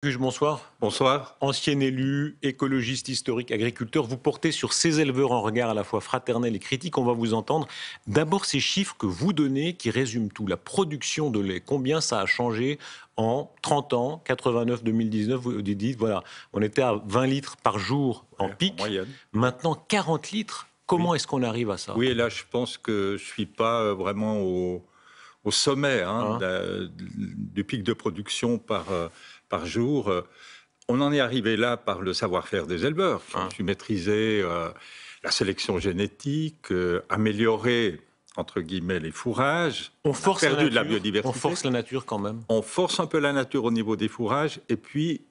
Hugues, bonsoir. Bonsoir. Ancien élu, écologiste, historique, agriculteur, vous portez sur ces éleveurs un regard à la fois fraternel et critique. On va vous entendre. D'abord, ces chiffres que vous donnez qui résument tout. La production de lait, combien ça a changé en 30 ans, 89-2019, vous dites, voilà, on était à 20 litres par jour en Ouais, en pic. moyenne. Maintenant, 40 litres. Comment Oui. est-ce qu'on arrive à ça? Oui, et là, je pense que je suis pas vraiment au sommet Hein. du pic de production par jour. On en est arrivé là par le savoir-faire des éleveurs qui ont Hein. su maîtriser la sélection génétique, améliorer, entre guillemets, les fourrages. On On a force la perdu de la nature. biodiversité. On force la nature quand même. On force un peu la nature au niveau des fourrages. Et puis,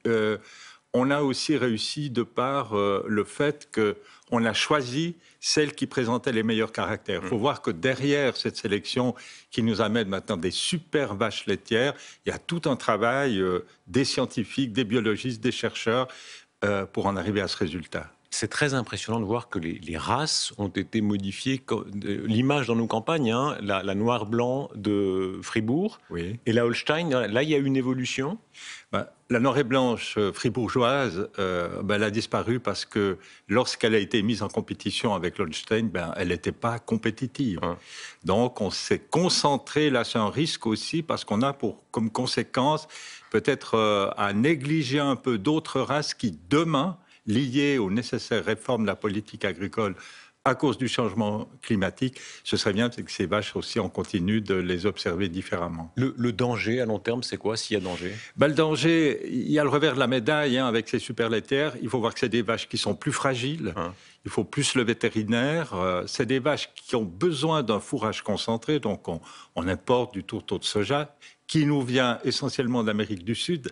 on a aussi réussi de par le fait qu'on a choisi celles qui présentaient les meilleurs caractères. Il faut voir que derrière cette sélection qui nous amène maintenant des super vaches laitières, il y a tout un travail des scientifiques, des biologistes, des chercheurs pour en arriver à ce résultat. C'est très impressionnant de voir que les races ont été modifiées. L'image dans nos campagnes, hein, la noir-blanc de Fribourg Oui. et la Holstein, là, il y a une évolution. Ben, la noire et blanche fribourgeoise, elle a disparu parce que lorsqu'elle a été mise en compétition avec l'Holstein, elle n'était pas compétitive. Hein. Donc on s'est concentré, là c'est un risque aussi, parce qu'on a comme conséquence peut-être à négliger un peu d'autres races qui demain, liées aux nécessaires réformes de la politique agricole à cause du changement climatique, ce serait bien que ces vaches aussi, on continue de les observer différemment. Le danger à long terme, c'est quoi s'il y a danger? Le danger, il y a le revers de la médaille avec ces super laitières. Il faut voir que c'est des vaches qui sont plus fragiles. Hein. Il faut plus le vétérinaire. C'est des vaches qui ont besoin d'un fourrage concentré. Donc, on importe du tourteau de soja qui nous vient essentiellement d'Amérique du Sud.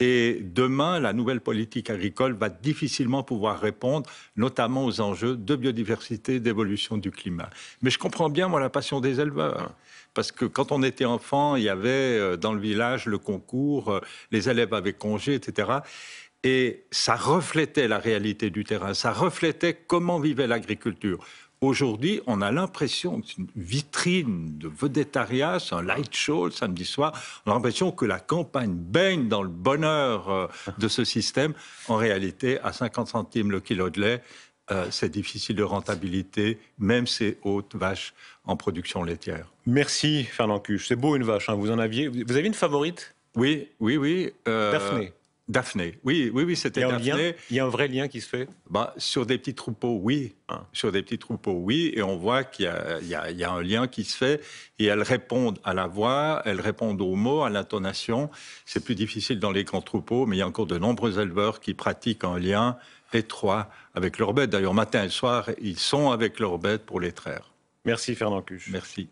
Et demain, la nouvelle politique agricole va difficilement pouvoir répondre, notamment aux enjeux de biodiversité, d'évolution du climat. Mais je comprends bien, moi, la passion des éleveurs. Parce que quand on était enfant, il y avait dans le village le concours, les élèves avaient congé, etc. Et ça reflétait la réalité du terrain, ça reflétait comment vivait l'agriculture. Aujourd'hui, on a l'impression que c'est une vitrine de vedettariat, c'est un light show le samedi soir. On a l'impression que la campagne baigne dans le bonheur de ce système. En réalité, à 50 centimes le kilo de lait, c'est difficile de rentabilité, même ces hautes vaches en production laitière. Merci Fernand Cuche. C'est beau une vache, hein. Vous avez une favorite? Oui, oui, oui. Daphné. Daphné, oui, c'était Daphné. Il y a un vrai lien qui se fait? Sur des petits troupeaux, oui. Hein. Sur des petits troupeaux, oui. Et on voit qu'il y a un lien qui se fait. Et elles répondent à la voix, elles répondent aux mots, à l'intonation. C'est plus difficile dans les grands troupeaux, mais il y a encore de nombreux éleveurs qui pratiquent un lien étroit avec leurs bêtes. D'ailleurs, matin et soir, ils sont avec leurs bêtes pour les traire. Merci Fernand Cuche. Merci.